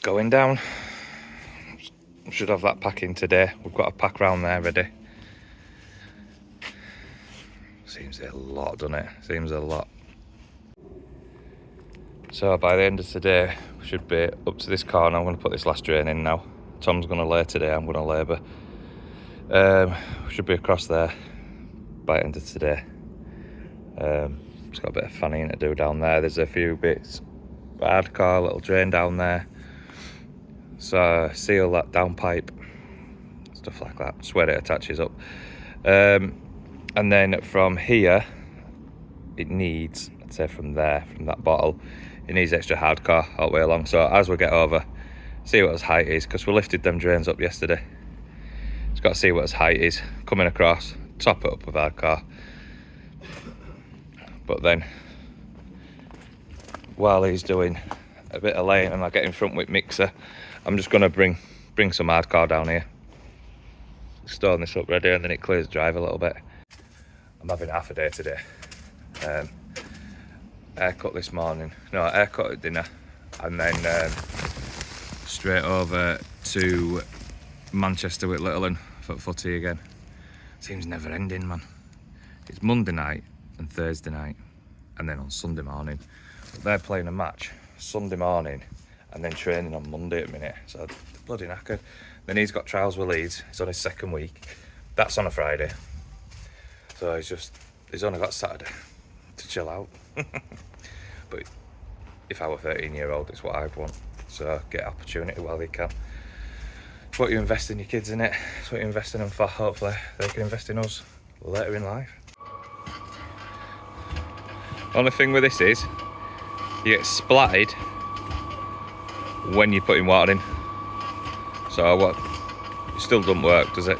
going down. Should have that packing today. We've got a pack round there ready. Seems a lot, doesn't it? Seems a lot. So by the end of today, we should be up to this corner. I'm going to put this last drain in now. Tom's going to lay today, I'm going to labour. We should be across there by the end of today. It's got a bit of fanning to do down there. There's a few bits, hardcore little drain down there. So seal that downpipe, stuff like that. That's where it attaches up. And then from here, it needs, I'd say from there, from that bottle, it needs extra hardcore all the way along. So as we get over, see what its height is, because we lifted them drains up yesterday. It's got to see what its height is, coming across, top it up with hardcore. But then, while he's doing a bit of laying and I get in front with mixer, I'm just going to bring some hardcore down here. Stone this up ready and then it clears the drive a little bit. I'm having half a day today. Haircut this morning. No, haircut at dinner. And then straight over to Manchester with Little for footy again. Seems never ending, man. It's Monday night and Thursday night, and then on Sunday morning. But they're playing a match Sunday morning and then training on Monday at the minute. So they're bloody knackered. Then he's got trials with Leeds. He's on his second week. That's on a Friday. So he's only got Saturday to chill out. But if I were 13-year-old, it's what I'd want. So get opportunity while they can. It's what you invest in your kids, isn't it? It's what you invest in them for. Hopefully they can invest in us later in life. Only thing with this is, you get splattered when you're putting water in. So what? It still doesn't work, does it?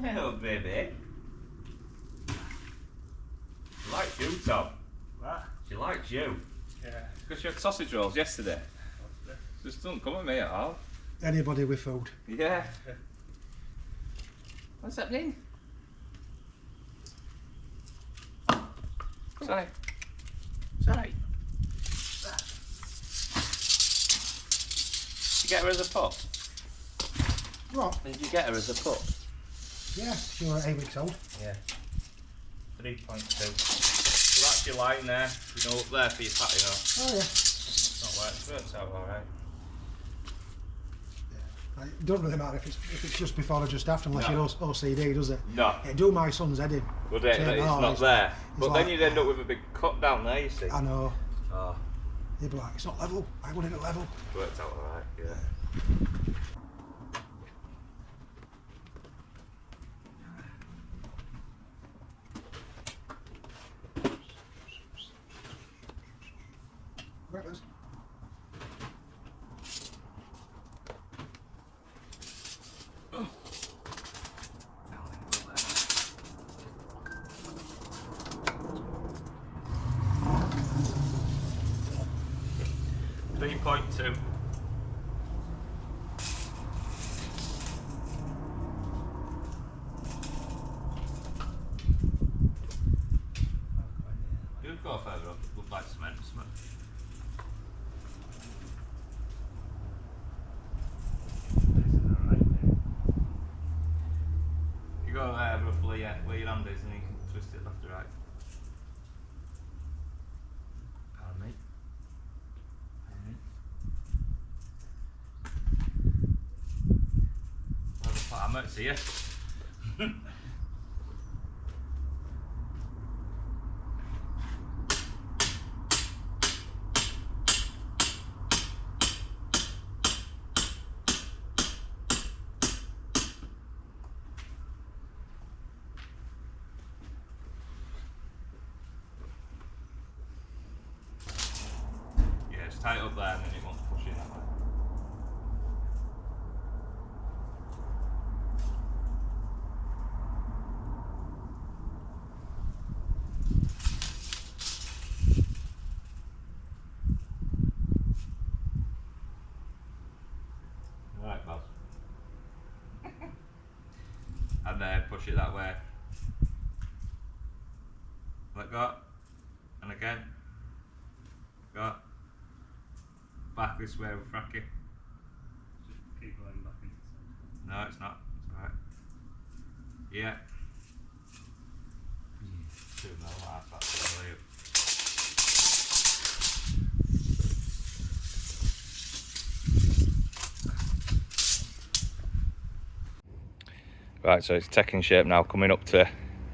Hello, baby. She likes you, Tom. What? She likes you. Yeah. Because you had sausage rolls yesterday. Just don't come at me at all. Anybody with food. Yeah. What's happening? Sorry. Sorry. Did you get her as a pup? What? Did you get her as a pup? Yeah, she was 8 weeks old. Yeah. 3.2. So that's your line there, you know, up there for your patio. Oh yeah. Not where it works out alright. Yeah. It don't really matter if it's just before or just after, unless No. you're OCD, does it? No. It do my son's head in. Would it? Saying, It's "Oh, not there. But like, then you'd end up with a big cut down there, you see. I know. Oh, You'd be like, it's not level. I want it at level. worked out alright, yeah. Right, Liz. 3.2. You'd go further up, it looked like cement. You go there roughly, yeah, where your hand is, and you can twist it left to right. Pardon me. I might see you. Yeah, just tie it up there and then it won't push in that way. Alright, pals. And then push it that way. Let go. And again. Go. Back this way with Frankie. Keep going back into the centre. No, it's not. It's alright. Yeah. 2.5, that's really it. Right, so it's taking shape now, coming up to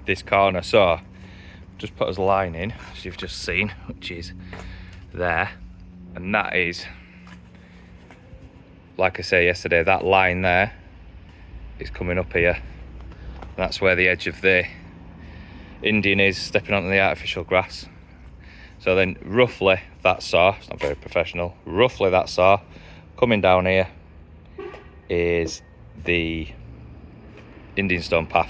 this corner. So, just put his line in, as you've just seen, which is there. And that is, like I say yesterday, that line there is coming up here. And that's where the edge of the Indian is, stepping onto the artificial grass. So then roughly that saw, it's not very professional, roughly that saw coming down here is the Indian stone path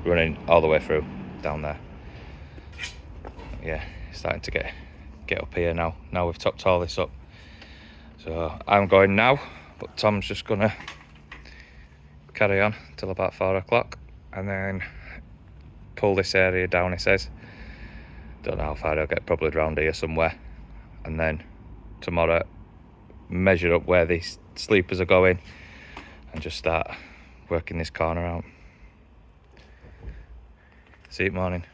running all the way through down there. Yeah, starting to get up here now. Now we've topped all this up. So I'm going now, but Tom's just gonna carry on till about 4 o'clock and then pull this area down, he says. Don't know how far he'll get, probably around here somewhere. And then tomorrow measure up where these sleepers are going and just start working this corner out. See you morning.